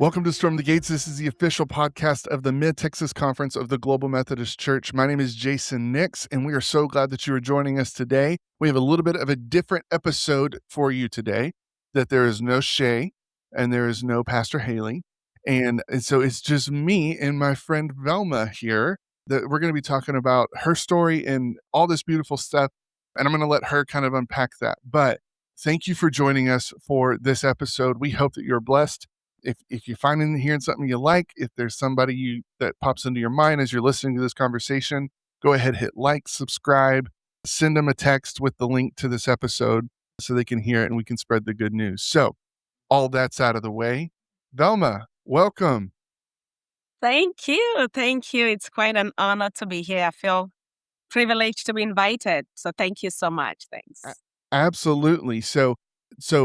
Welcome to Storm the Gates. This is the official podcast of the Mid-Texas Conference of the Global Methodist Church. My name is Jason Nix, and we are so glad that you are joining us today. We have a little bit of a different episode for you today, that there is no Shay and there is no Pastor Haley. And so it's just me and my friend Velma here that we're going to be talking about her story and all this beautiful stuff. And I'm going to let her kind of unpack that. But thank you for joining us for this episode. We hope that you're blessed. If you find in hearing something you like, if there's somebody that pops into your mind as you're listening to this conversation, go ahead, hit like, subscribe, send them a text with the link to this episode so they can hear it and we can spread the good news. So all that's out of the way. Velma, welcome. Thank you. Thank you. It's quite an honor to be here. I feel privileged to be invited. So thank you so much. Thanks. Absolutely. So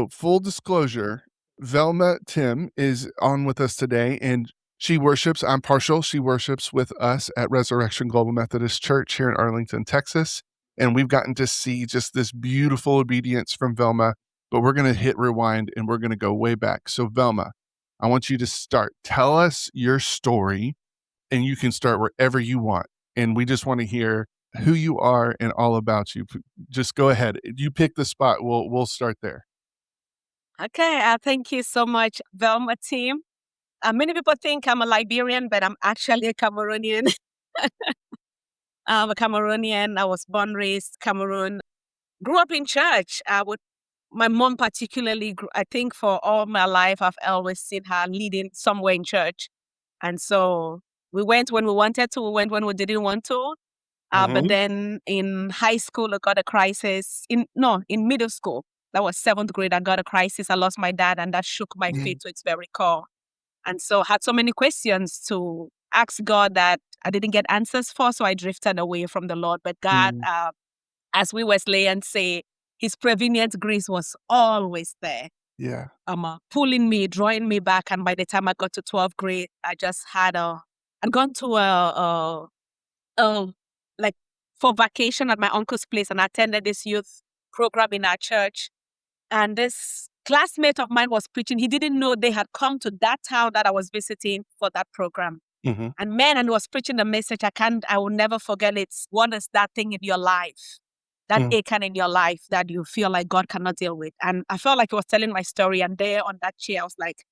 full disclosure, Velma Tim is on with us today, and she worships, I'm partial, she worships with us at Resurrection Global Methodist Church here in Arlington, Texas. And we've gotten to see just this beautiful obedience from Velma, but we're going to hit rewind and we're going to go way back. So Velma, I want you to start. Tell us your story, and you can start wherever you want. And we just want to hear who you are and all about you. Just go ahead. You pick the spot. We'll start there. Okay. Thank you so much, Velma Tim. Many people think I'm a Liberian, but I'm actually a Cameroonian. I'm a Cameroonian. I was born, raised Cameroon. Grew up in church. My mom particularly, I think for all my life, I've always seen her leading somewhere in church. And so we went when we wanted to, we went when we didn't want to. But then in high school, I got a crisis. In middle school, that was 7th grade, I got a crisis. I lost my dad, and that shook my faith to its very core. And so I had so many questions to ask God that I didn't get answers for, so I drifted away from the Lord. But God, as we Wesleyans say, His prevenient grace was always there. Yeah. Pulling me, drawing me back. And by the time I got to 12th grade, I just I'd gone to like for vacation at my uncle's place, and I attended this youth program in our church. And this classmate of mine was preaching. He didn't know they had come to that town that I was visiting for that program. And man, and he was preaching the message. I will never forget it. What is that thing in your life? That aching in your life that you feel like God cannot deal with. And I felt like he was telling my story. And there on that chair, I was like,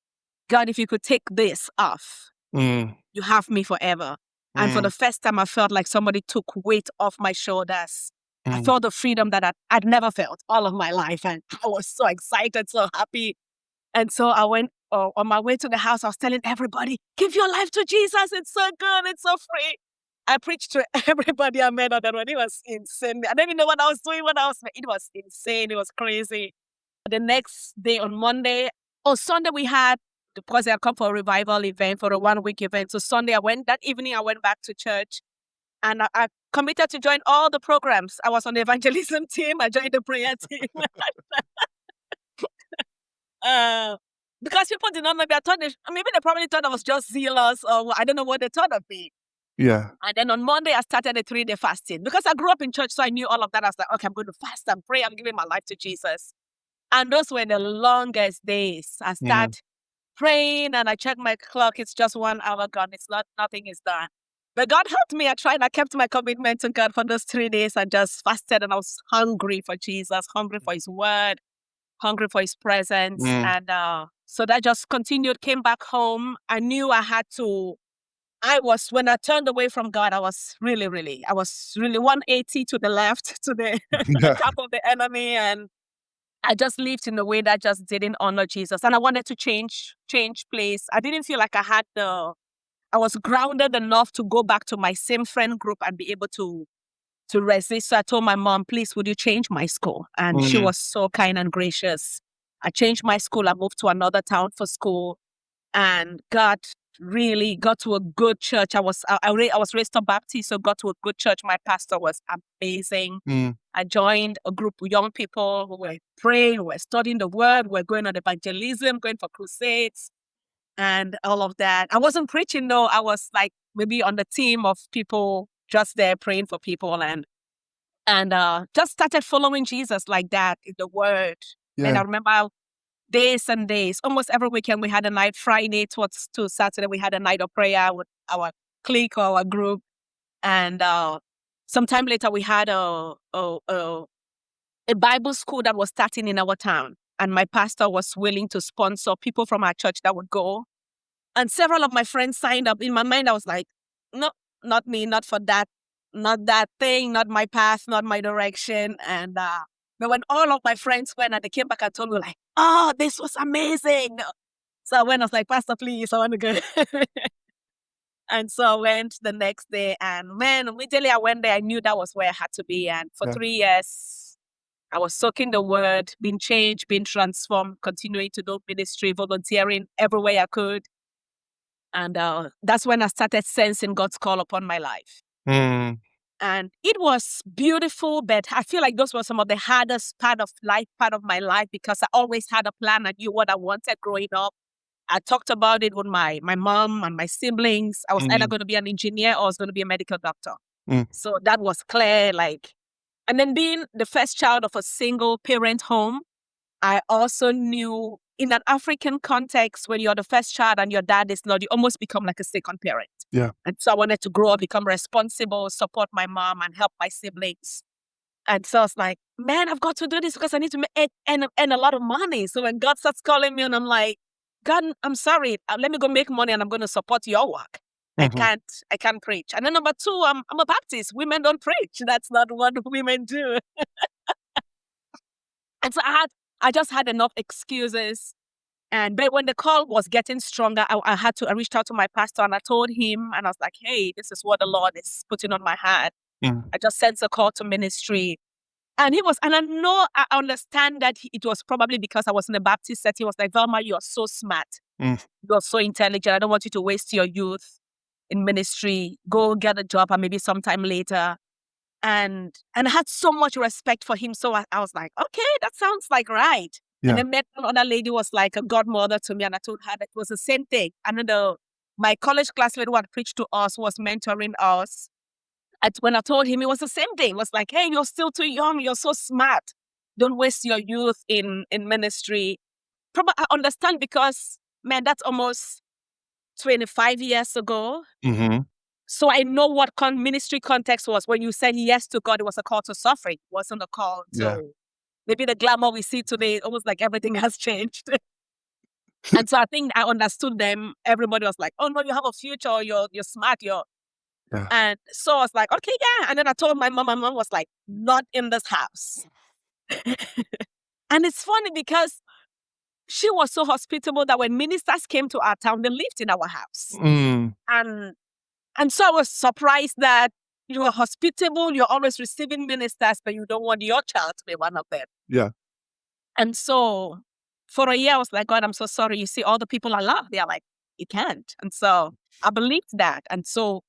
God, if you could take this off, you have me forever. And for the first time, I felt like somebody took weight off my shoulders. I felt the freedom that I'd never felt all of my life. And I was so excited, so happy. And so I went on my way to the house. I was telling everybody, give your life to Jesus. It's so good. It's so free. I preached to everybody I met on that one. It was insane. I didn't even know what I was doing it was insane. It was crazy. The next day on Sunday we had, because they had come for a revival event, for a 1-week event. So that evening I went back to church, and I committed to join all the programs. I was on the evangelism team. I joined the prayer team. Because people did not know me. Maybe they probably thought I was just zealous, or I don't know what they thought of me. Yeah. And then on Monday, I started a 3-day fasting. Because I grew up in church, so I knew all of that. I was like, okay, I'm going to fast and pray. I'm giving my life to Jesus. And those were the longest days. I start praying, and I check my clock. It's just 1 hour gone. Nothing is done. But God helped me. I kept my commitment to God for those 3 days. I just fasted, and I was hungry for Jesus, hungry for His word, hungry for His presence. And so that just continued, came back home. I knew I had to, when I turned away from God, I was really 180 to the left, to the top of the enemy. And I just lived in a way that just didn't honor Jesus. And I wanted to change place. I didn't feel like I was grounded enough to go back to my same friend group and be able to resist. So I told my mom, please, would you change my school? And she was so kind and gracious. I changed my school. I moved to another town for school. And God really got to a good church. I was raised on Baptist, so got to a good church. My pastor was amazing. I joined a group of young people who were praying, who were studying the word, who were going on evangelism, going for crusades, and all of that. I wasn't preaching though. I was like maybe on the team of people just there praying for people, and just started following Jesus like that in the word. Yeah. And I remember days and days. Almost every weekend we had a night. Friday to Saturday we had a night of prayer with our clique or our group. And sometime later we had a Bible school that was starting in our town. And my pastor was willing to sponsor people from our church that would go. And several of my friends signed up. In my mind, I was like, no, not me, not for that, not that thing, not my path, not my direction. And but when all of my friends went and they came back and told me like, oh, this was amazing. So I went, I was like, Pastor, please, I want to go. And so I went the next day, and man, immediately I went there, I knew that was where I had to be. And for 3 years, I was soaking the word, being changed, being transformed, continuing to do ministry, volunteering everywhere I could. And that's when I started sensing God's call upon my life. Mm. And it was beautiful, but I feel like those were some of the hardest part of my life, because I always had a plan. I knew what I wanted growing up. I talked about it with my mom and my siblings. I was either going to be an engineer or I was going to be a medical doctor. So that was clear. And then being the first child of a single parent home, I also knew in an African context, when you're the first child and your dad is not, you almost become like a second parent. Yeah. And so I wanted to grow up, become responsible, support my mom and help my siblings. And so I was like, man, I've got to do this because I need to earn a lot of money. So when God starts calling me and I'm like, God, I'm sorry, let me go make money and I'm going to support your work. I can't preach. And then number two, I'm a Baptist. Women don't preach. That's not what women do. And so I just had enough excuses. But when the call was getting stronger, I reached out to my pastor and I told him, and I was like, hey, this is what the Lord is putting on my heart. I just sensed a call to ministry. And I understand that it was probably because I was in a Baptist setting. He was like, Velma, you're so smart. You're so intelligent. I don't want you to waste your youth in ministry. Go get a job and maybe sometime later. And I had so much respect for him. So I was like, okay, that sounds like right. Yeah. And I met another lady who was like a godmother to me. And I told her that it was the same thing. And my college classmate who had preached to us, was mentoring us. When I told him, it was the same thing. It was like, hey, you're still too young. You're so smart. Don't waste your youth in ministry. Probably I understand because, man, that's almost 25 years ago. So I know what ministry context was. When you said yes to God, it was a call to suffering. It wasn't a call to maybe the glamour we see today. Almost like everything has changed. And so I think I understood them. Everybody was like, oh, no, you have a future. You're smart. And so I was like, okay, yeah. And then I told my mom. My mom was like, not in this house. And it's funny because she was so hospitable that when ministers came to our town, they lived in our house. And so I was surprised that you are hospitable, you're always receiving ministers, but you don't want your child to be one of them. Yeah. And so for a year, I was like, God, I'm so sorry. You see, all the people I love, they're like, you can't. And so I believed that. And so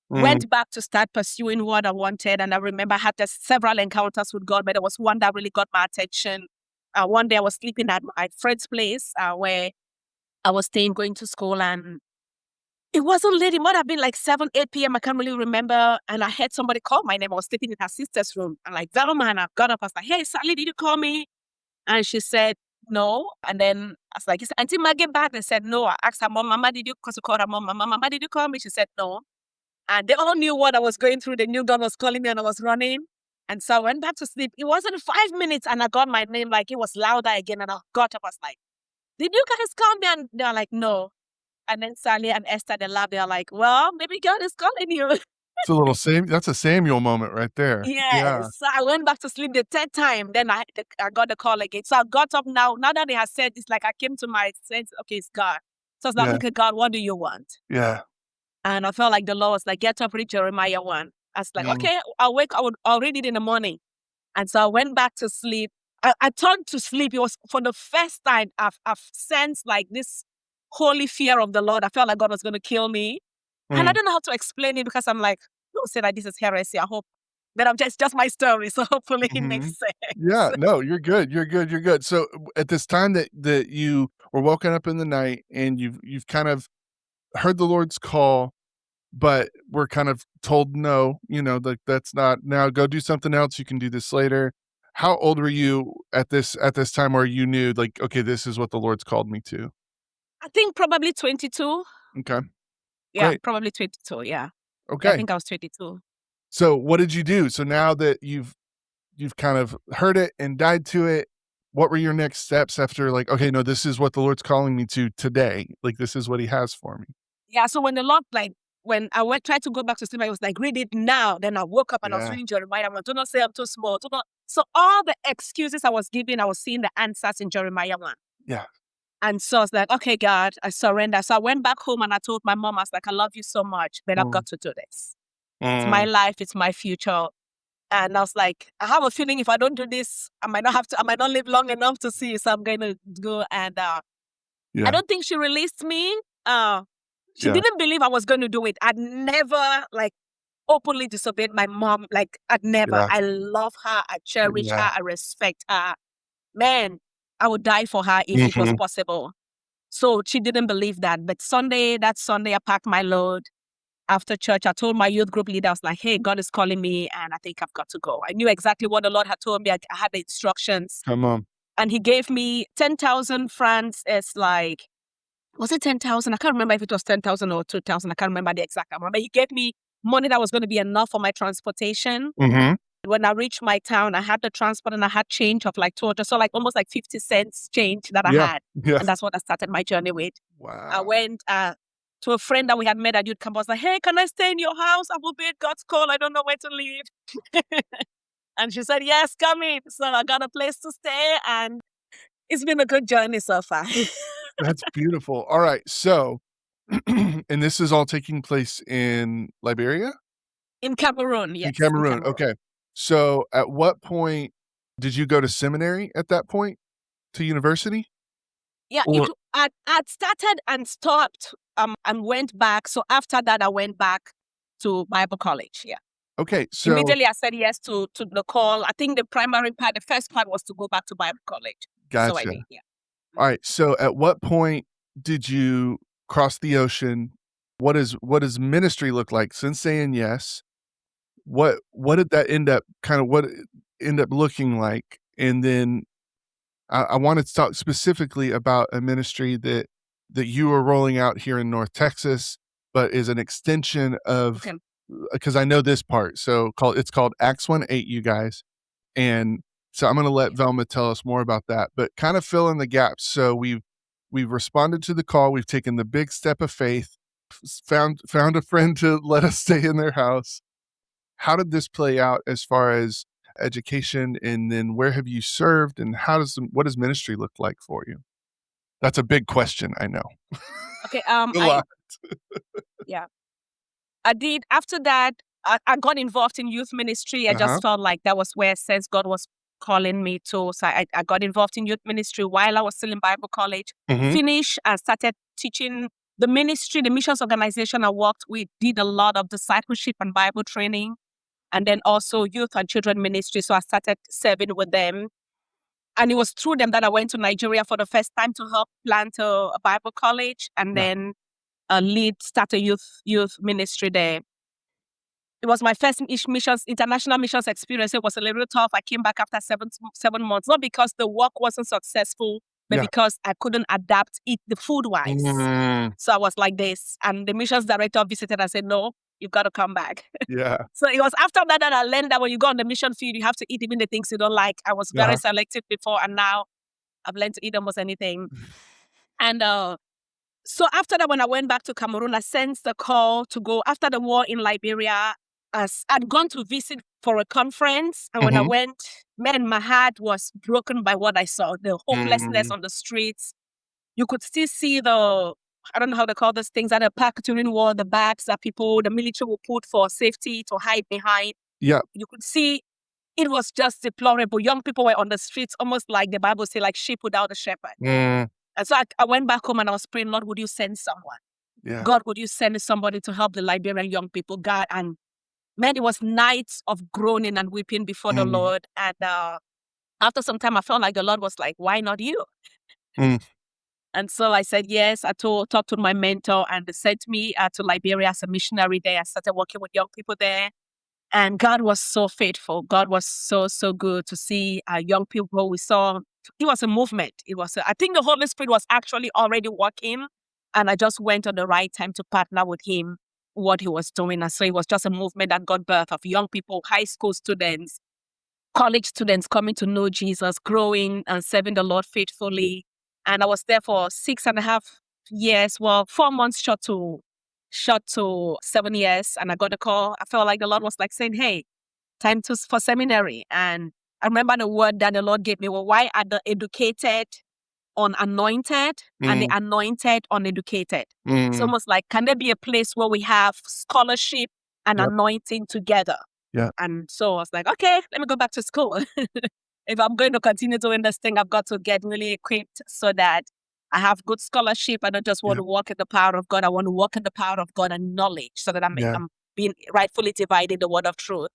went back to start pursuing what I wanted. And I remember I had several encounters with God, but there was one that really got my attention. One day I was sleeping at my friend's place where I was staying, going to school, and it wasn't late. It might have been like 7, 8 p.m. I can't really remember. And I heard somebody call my name. I was sleeping in her sister's room. I'm like, Velma, and I got up. I was like, hey, Sally, did you call me? And she said, no. And then I was like, is Auntie Maggie back? They said, no. I asked her mom, Mama, did you, because we called her mom, Mama, did you call me? She said, no. And they all knew what I was going through. They knew God was calling me and I was running. And so I went back to sleep. It wasn't 5 minutes and I got my name, like it was louder again. And I got up. I was like, did you guys call me? And they're like, no. And then Sally and Esther, they laughed. They're like, well, maybe God is calling you. It's that's a Samuel moment right there. Yes. Yeah. So I went back to sleep the third time. Then I got the call again. So I got up now. Now that they have said, it's like I came to my sense, okay, it's God. So I was like, okay, God, what do you want? Yeah. And I felt like the Lord was like, get up, read Jeremiah 1. I was like, okay, I'll read it in the morning. And so I went back to sleep. I turned to sleep. It was for the first time I've sensed like this holy fear of the Lord. I felt like God was going to kill me. And I don't know how to explain it because I'm like, don't say that this is heresy. I hope that I'm just my story. So hopefully it makes sense. Yeah, no, you're good. You're good. You're good. So at this time that you were woken up in the night and you've kind of heard the Lord's call, but we're kind of told no, like that's not now, go do something else. You can do this later. How old were you at this time where you knew, like, okay, this is what the Lord's called me to? I think probably 22. Okay, Yeah, great. probably 22. Yeah. Yeah, I Okay. think I was 22. So what did you do? So now that you've kind of heard it and died to it, what were your next steps after, like, okay, no, this is what the Lord's calling me to today. Like, this is what he has for me. Yeah, so when the Lord, like, when I went, tried to go back to sleep, I was like, read it now. Then I woke up and I was Yeah. reading Jeremiah. I'm like, do not say I'm too small. Do not. So all the excuses I was giving, I was seeing the answers in Jeremiah 1. Yeah. And so I was like, okay, God, I surrender. So I went back home and I told my mom, I was like, I love you so much, but I've Mm, got to do this. It's my mm, life. It's my future. And I was like, I have a feeling if I don't do this, I might not live long enough to see. So I'm going to go. And I yeah. don't think she released me. She Yeah. didn't believe I was going to do it. I'd never like openly disobeyed my mom. Like I'd never. Yeah. I love her. I cherish Yeah. her. I respect her. Man, I would die for her if it was Mhm. possible. So she didn't believe that. But that Sunday, I packed my load. After church, I told my youth group leader, I was like, hey, God is calling me and I think I've got to go. I knew exactly what the Lord had told me. I had the instructions. Come on. And he gave me 10,000 francs. It's like, was it 10,000? I can't remember if it was 10,000 or 2,000. I can't remember the exact amount. But he gave me money that was going to be enough for my transportation. Mhm. When I reached my town, I had the transport and I had change of like 200, so like almost like 50 cents change that I Yeah. had. Yeah. And that's what I started my journey with. I Wow. went to a friend that we had met at youth campus, like, hey, can I stay in your house? I will be at God's call. I don't know where to live. And she said, yes, come in. So I got a place to stay and it's been a good journey so far. That's beautiful. All right. So, and this is all taking place in Liberia? In Cameroon, In yes, in Cameroon. Cameroon. Okay. So, at what point did you go to seminary at that point? To university? Yeah, Or I'd started and stopped and went back. So after that, I went back to Bible college. Yeah. okay, so Immediately I said yes to the call. I think the first part was to go back to Bible college. So I gotcha. did, yeah. All right. So, at what point did you cross the ocean? What does ministry look like since saying yes? What did that end up what it end up looking like? And then I wanted to talk specifically about a ministry that you are rolling out here in North Texas, but is an extension of, Okay. because I know this part. So it's called Acts 1:8, you guys. And so I'm going to let Velma tell us more about that, but kind of fill in the gaps. So we've responded to the call. We've taken the big step of faith, found a friend to let us stay in their house. How did this play out as far as education, and then where have you served, and what does ministry look like for you? That's a big question, I know. Okay. A lot. Yeah. I did. After that, I got involved in youth ministry. I Uh-huh. just felt like that was where sense God was calling me to. So I got involved in youth ministry while I was still in Bible college. Mhm. Finished and started teaching the ministry, the missions organization I worked with, did a lot of discipleship and Bible training, and then also youth and children ministry. So I started serving with them. And it was through them that I went to Nigeria for the first time to help plant a Bible college and Yeah. then start a youth ministry there. It was my first international missions experience. It was a little tough. I came back after 7 months, not because the work wasn't successful, but Yeah. because I couldn't adapt it the food wise. Mm. So I was like this, and the missions director visited and said, "No, you've got to come back." Yeah. So it was after that that I learned that when you go on the mission field, you have to eat even the things you don't like. I was very Uh-huh. selective before, and now I've learned to eat almost anything. And so after that, when I went back to Cameroon, I sensed the call to go after the war in Liberia. As I'd gone to visit for a conference, and when I Mhm. went, man, my heart was broken by what I saw. The hopelessness Mm. on the streets. You could still see I don't know how they call those things, at the pack during war, the bags that the military will put for safety to hide behind. Yeah. You could see it was just deplorable. Young people were on the streets, almost like the Bible says, like sheep without a shepherd. Mm. And so I went back home and I was praying, Lord, would you send someone? Yeah. God, would you send somebody to help the Liberian young people? God, and man, it was nights of groaning and weeping before the Mm. Lord. And after some time, I felt like the Lord was like, why not you? Mm. And so I said yes. I talked to my mentor, and they sent me to Liberia as a missionary there. I started working with young people there. And God was so faithful. God was so, so good to see young people. We saw it was a movement. I think the Holy Spirit was actually already working. And I just went on the right time to partner with him, what he was doing. And so it was just a movement that got birth of young people, high school students, college students coming to know Jesus, growing and serving the Lord faithfully. And I was there for 6.5 years. Well, 4 months short to 7 years. And I got a call. I felt like the Lord was like saying, hey, time for seminary. And I remember the word that the Lord gave me. Well, why are the educated unanointed and the anointed uneducated? It's almost like, can there be a place where we have scholarship and anointing together? Yeah. And so I was like, okay, let me go back to school. If I'm going to continue doing this thing, I've got to get really equipped so that I have good scholarship. I don't just want to walk in the power of God. I want to walk in the power of God and knowledge so that I'm being rightfully dividing the word of truth.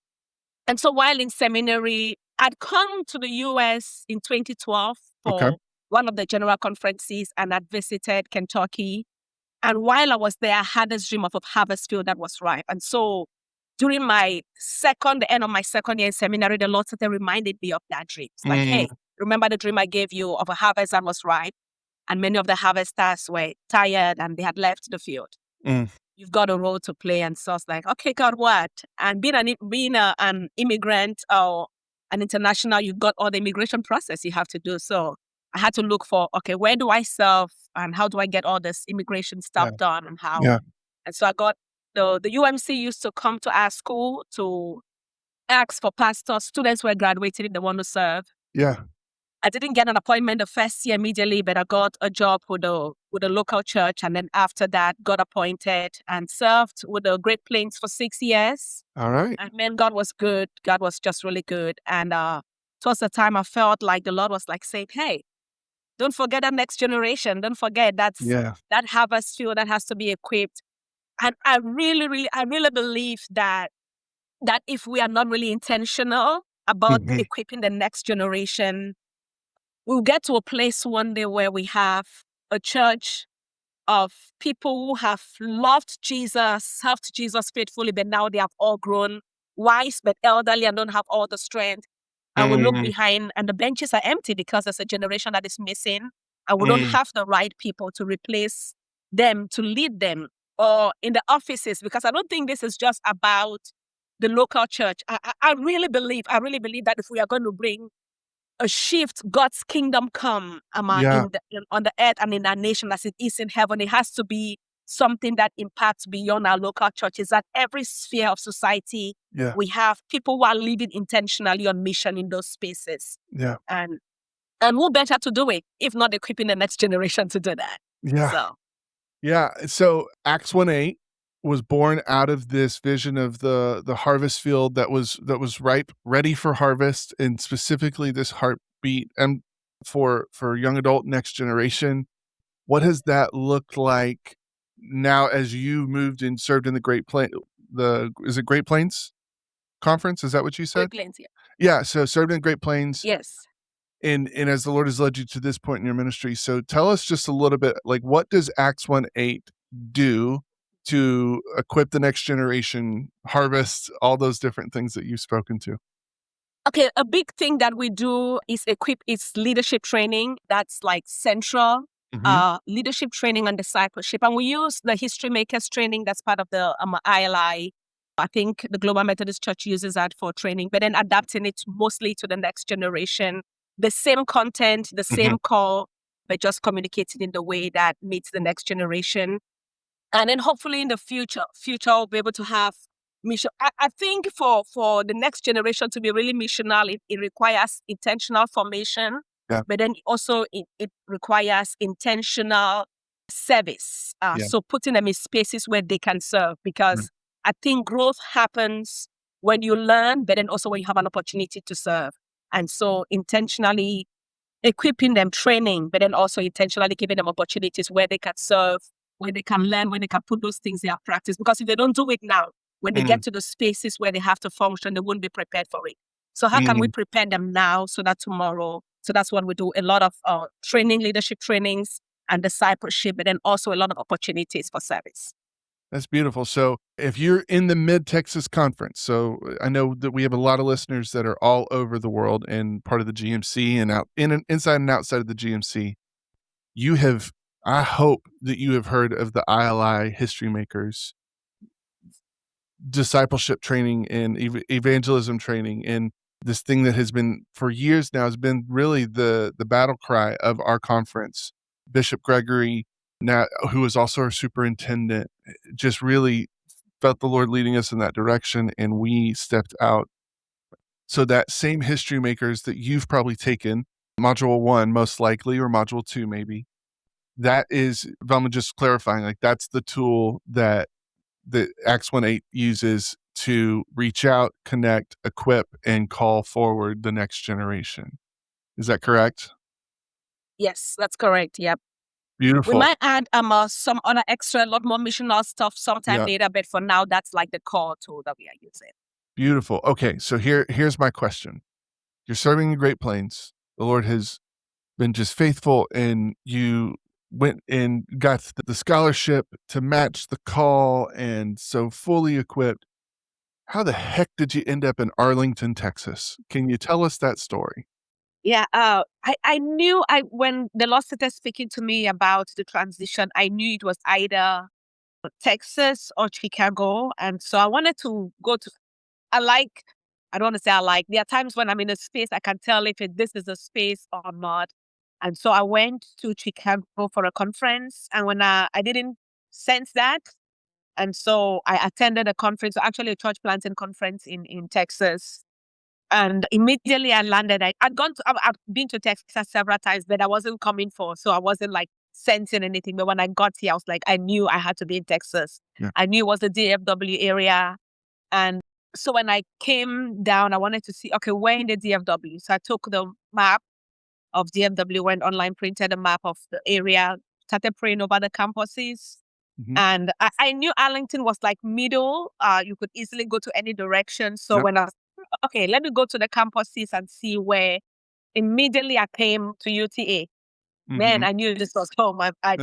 And so while in seminary, I'd come to the US in 2012 for one of the general conferences, and I'd visited Kentucky. And while I was there, I had this dream of a harvest field that was ripe. And so during the end of my second year in seminary, the Lord started reminding me of that dream. It's like, hey, remember the dream I gave you of a harvest that was ripe? And many of the harvesters were tired and they had left the field. You've got a role to play. And so I was like, okay, God, what? And being an immigrant or an international, you've got all the immigration process you have to do. So I had to look for, okay, where do I serve and how do I get all this immigration stuff done and how? And so I got the UMC used to come to our school to ask for pastors. Students were graduating, they want to serve. I didn't get an appointment the first year immediately, but I got a job with a local church. And then after that, got appointed and served with the Great Plains for 6 years. All right. And man, God was good. God was just really good. And towards the time, I felt like the Lord was like saying, hey, don't forget that next generation. Don't forget that harvest field that has to be equipped. And I really believe that if we are not really intentional about equipping the next generation, we'll get to a place one day where we have a church of people who have loved Jesus, served Jesus faithfully, but now they have all grown wise but elderly and don't have all the strength. And we look behind and the benches are empty because there's a generation that is missing and we don't have the right people to replace them, to lead them, or in the offices, because I don't think this is just about the local church. I really believe that if we are going to bring a shift, God's kingdom come on the earth and in our nation as it is in heaven, it has to be something that impacts beyond our local churches, at every sphere of society. We have people who are living intentionally on mission in those spaces. And who better to do it if not equipping the next generation to do that? So Acts 1:8 was born out of this vision of the harvest field that was ripe, ready for harvest, and specifically this heartbeat and for young adult next generation. What has that looked like now as you moved and served in the Great Plains? Is it Great Plains Conference? Is that what you said? Great Plains, Yeah. So served in Great Plains. Yes. And as the Lord has led you to this point in your ministry. So tell us just a little bit, like, what does Acts 1:8 do to equip the next generation, harvest, all those different things that you've spoken to? Okay, a big thing that we do is leadership training. That's like central leadership training and discipleship. And we use the History Makers training that's part of the ILI. I think the Global Methodist Church uses that for training, but then adapting it mostly to the next generation. The same content, the same call, but just communicating in the way that meets the next generation. And then hopefully in the future we'll be able to have mission. I think for the next generation to be really missional, it requires intentional formation, but then also it requires intentional service. So putting them in spaces where they can serve, because I think growth happens when you learn, but then also when you have an opportunity to serve. And so intentionally equipping them, training, but then also intentionally giving them opportunities where they can serve, where they can learn, where they can put those things in their practice. Because if they don't do it now, when they get to the spaces where they have to function, they won't be prepared for it. So how can we prepare them now so that tomorrow? So that's what we do. A lot of training, leadership trainings and discipleship, but then also a lot of opportunities for service. That's beautiful. So if you're in the Mid-Texas Conference, so I know that we have a lot of listeners that are all over the world and part of the GMC and inside and outside of the GMC. You have, I hope that you have heard of the ILI History Makers discipleship training and evangelism training, and this thing that has been for years now has been really the battle cry of our conference. Bishop Gregory, now who is also our superintendent, just really felt the Lord leading us in that direction, and we stepped out. So that same history makers that you've probably taken, module 1 most likely, or module 2 maybe, that is, Velma, just clarifying, like that's the tool that Acts 1:8 uses to reach out, connect, equip, and call forward the next generation. Is that correct? Yes, that's correct. Yep. We Beautiful. might add some other extra, a lot more missional stuff sometime Yeah. later, but for now, that's like the core tool that we are using. Beautiful. Okay, so here's my question. You're serving in Great Plains. The Lord has been just faithful, and you went and got the scholarship to match the call, and so fully equipped. How the heck did you end up in Arlington, Texas? Can you tell us that story? Yeah, I knew when the Lord started speaking to me about the transition, I knew it was either Texas or Chicago. And so I wanted to go to, I don't want to say I like, there are times when I'm in a space, I can tell if this is a space or not. And so I went to Chicago for a conference, and when I didn't sense that. And so I attended a conference, actually a church planting conference in Texas. And immediately I landed. I've been to Texas several times, but I wasn't coming for, so I wasn't like sensing anything. But when I got here, I was like, I knew I had to be in Texas. Yeah. I knew it was the DFW area. And so when I came down, I wanted to see, okay, where in the DFW? So I took the map of DFW, went online, printed a map of the area, started praying over the campuses. Mhm. And I knew Arlington was like middle. You could easily go to any direction. So Yep. when I was, okay, let me go to the campuses and see where. Immediately I came to UTA. Man, Mhm. I knew this was home. I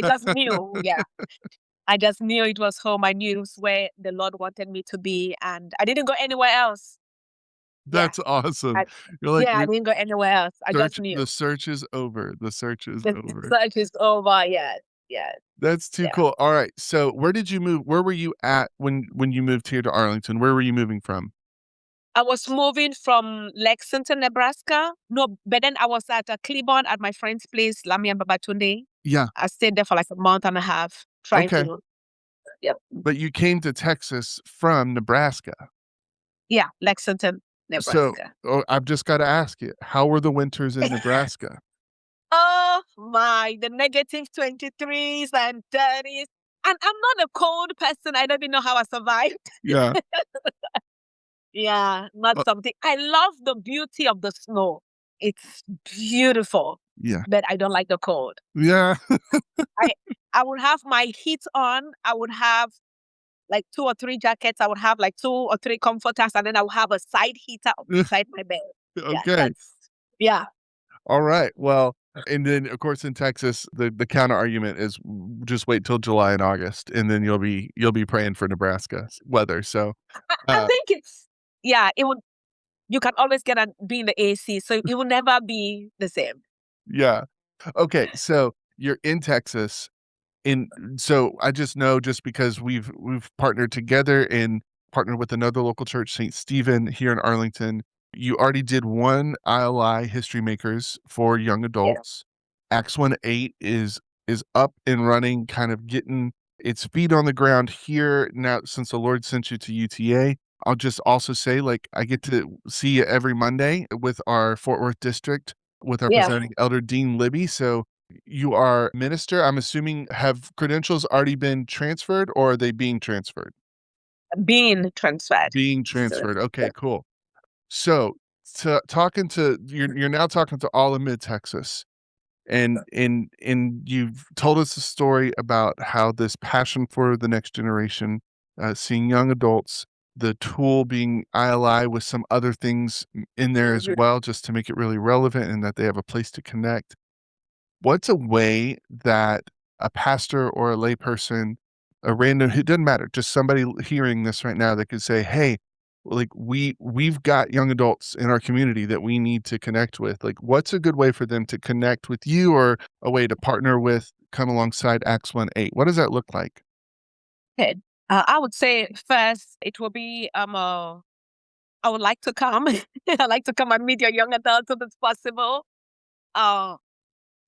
just knew, yeah. I just knew it was home. I knew it was where the Lord wanted me to be, and I didn't go anywhere else. Yeah, That's awesome. You're like, I didn't go anywhere else. I just knew the search is over. The search is the over. search is over. Yeah, yeah, That's too yeah. cool. All right. So where did you move? Where were you at when you moved here to Arlington? Where were you moving from? I was moving from Lexington, Nebraska. No, but then I was at Cleburne at my friend's place, Lami and Babatunde. Yeah. I stayed there for like a month and a half trying Okay. to, yep. But you came to Texas from Nebraska. Yeah, Lexington, So Nebraska. I've just got to ask you, how were the winters in Nebraska? Oh my, the negative 23s and 30s. And I'm not a cold person. I don't even know how I survived. Yeah. Yeah, not Uh, something. I love the beauty of the snow. It's beautiful, yeah. but I don't like the cold. Yeah. I I would have my heat on. I would have like 2 or 3 jackets. I would have like 2 or 3 comforters, and then I would have a side heater beside my bed. Yeah, Okay. yeah. All right. Well, and then of course in Texas, the counter argument is just wait till July and August, and then you'll be praying for Nebraska weather. So, I uh, think it would, you can always be in the AC, so it will never be the same. yeah. Okay. So you're in Texas, and so I just know just because we've partnered together and partnered with another local church, St. Stephen here in Arlington. You already did one ILI History Makers for young Yeah. adults. Acts 1:8 is up and running, kind of getting its feet on the ground here now since the Lord sent you to UTA. I'll just also say, like, I get to see you every Monday with our Fort Worth district with our Yeah. presiding elder Dean Libby. So you are minister. I'm assuming, have credentials already been transferred, or are they being transferred? Being transferred. Being So, transferred. yeah. Okay, cool. So talking to you're now talking to all of Mid Texas, and you've told us a story about how this passion for the next generation, seeing young adults, the tool being ILI with some other things in there as Mhm. well, just to make it really relevant and that they have a place to connect. What's a way that a pastor or a layperson a random, it doesn't matter, just somebody hearing this right now that could say, hey, like we've got young adults in our community that we need to connect with. Like, what's a good way for them to connect with you, or a way to partner with, come alongside Acts 1:8? What does that look like? Okay. I would say first it will be I would like to come. I like to come and meet your young adults if it's possible. Uh,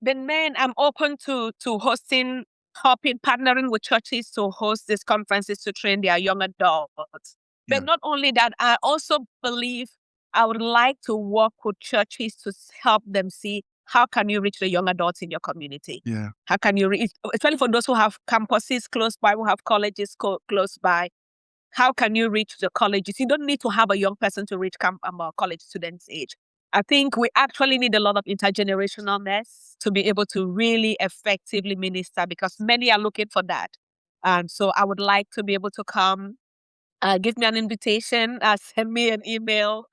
then, man, I'm open to hosting, helping, partnering with churches to host these conferences to train their young adults. Yeah. But not only that, I also believe I would like to work with churches to help them see how can you reach the young adults in your community. Yeah. How can you reach, especially for those who have campuses close by, who have colleges close by. How can you reach the colleges? You don't need to have a young person to reach college students' age. I think we actually need a lot of intergenerationalness to be able to really effectively minister, because many are looking for that. And so I would like to be able to come, give me an invitation, send me an email.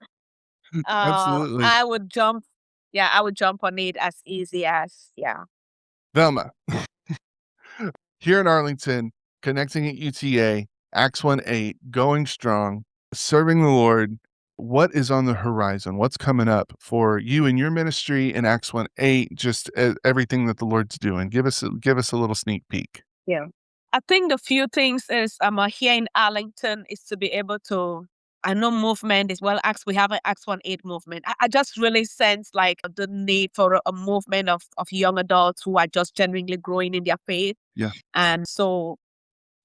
Absolutely. I would jump. Yeah, I would jump on it as easy as, yeah. Velma, here in Arlington, connecting at UTA, Acts 1:8, going strong, serving the Lord. What is on the horizon? What's coming up for you and your ministry in Acts 1:8? Just everything that the Lord's doing. Give us a little sneak peek. Yeah. I think the few things is here in Arlington is to be able to, I know movement is well, we have an Acts 1:8 movement. I just really sense like the need for a movement of young adults who are just genuinely growing in their faith. Yeah. And so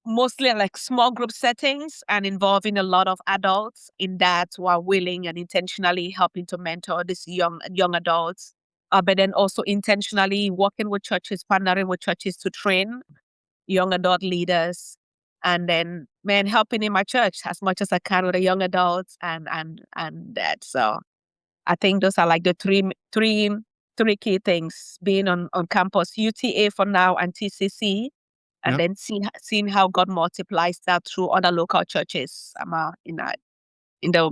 mostly like small group settings and involving a lot of adults in that, who are willing and intentionally helping to mentor these young adults. But then also intentionally working with churches, partnering with churches to train young adult leaders, and then, man, helping in my church as much as I can with the young adults and that. So I think those are like the three key things: being on campus, UTA for now, and TCC, and Yep. then seeing how God multiplies that through other local churches. In the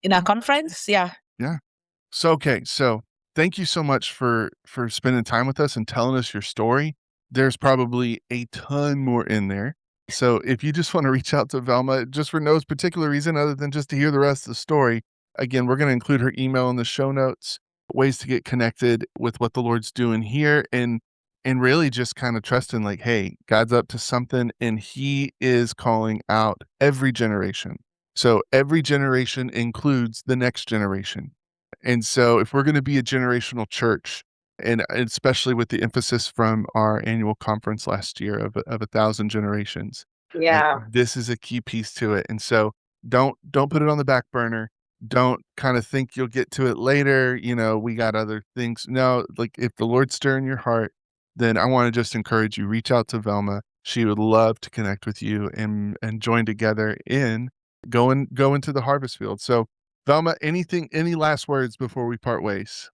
in our conference, yeah. Yeah. So thank you so much for spending time with us and telling us your story. There's probably a ton more in there. So if you just want to reach out to Velma, just for no particular reason other than just to hear the rest of the story, again, we're going to include her email in the show notes, ways to get connected with what the Lord's doing here, and really just kind of trusting, like, hey, God's up to something and he is calling out every generation. So every generation includes the next generation. And so if we're going to be a generational church, and especially with the emphasis from our annual conference last year of 1,000 generations, like, Yeah. this is a key piece to it. And so don't put it on the back burner. Don't kind of think you'll get to it later. We got other things. No, like, if the Lord's stirring your heart, then I want to just encourage you, reach out to Velma. She would love to connect with you and join together in go into the harvest field. So Velma, any last words before we part ways?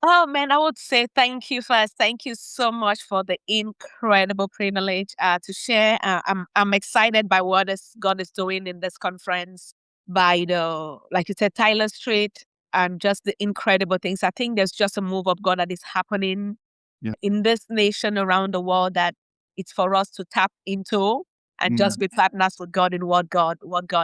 Oh man, I would say thank you first. Thank you so much for the incredible privilege to share. I'm excited by what God is doing in this conference, by the, like you said, Tyler Street, and just the incredible things. I think there's just a move of God that is happening Yeah. in this nation, around the world, that it's for us to tap into and just be partners with God in what God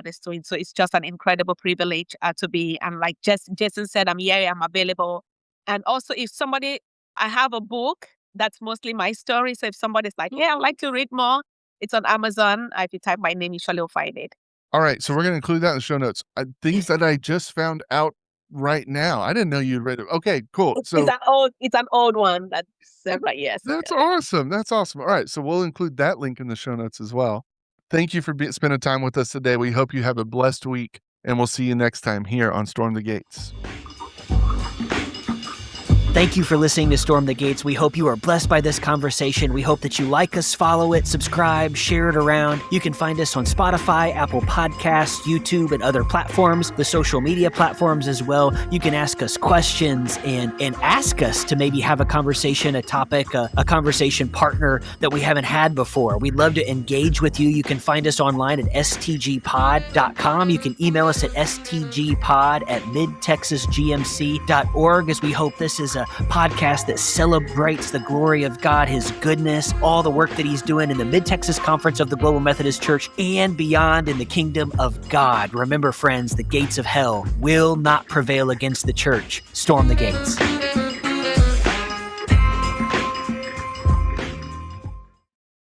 is doing. So it's just an incredible privilege to be. And like Jason said, I'm here, I'm available. And also, I have a book that's mostly my story. So if somebody's like, yeah, I'd like to read more, it's on Amazon. If you type my name, you surely will find it. All right, so we're going to include that in the show notes. Things that I just found out right now. I didn't know you'd read it. Okay, cool. So It's an old one that's several years. that's awesome. That's awesome. All right, so we'll include that link in the show notes as well. Thank you for spending time with us today. We hope you have a blessed week, and we'll see you next time here on Storm the Gates. Thank you for listening to Storm the Gates. We hope you are blessed by this conversation. We hope that you like us, follow it, subscribe, share it around. You can find us on Spotify, Apple Podcasts, YouTube, and other platforms, the social media platforms as well. You can ask us questions and ask us to maybe have a conversation, a topic, a conversation partner that we haven't had before. We'd love to engage with you. You can find us online at stgpod.com. You can email us at stgpod@midtexasgmc.org, as we hope this is a a podcast that celebrates the glory of God, His goodness, all the work that He's doing in the Mid-Texas Conference of the Global Methodist Church and beyond in the kingdom of God. Remember, friends, the gates of hell will not prevail against the church. Storm the gates.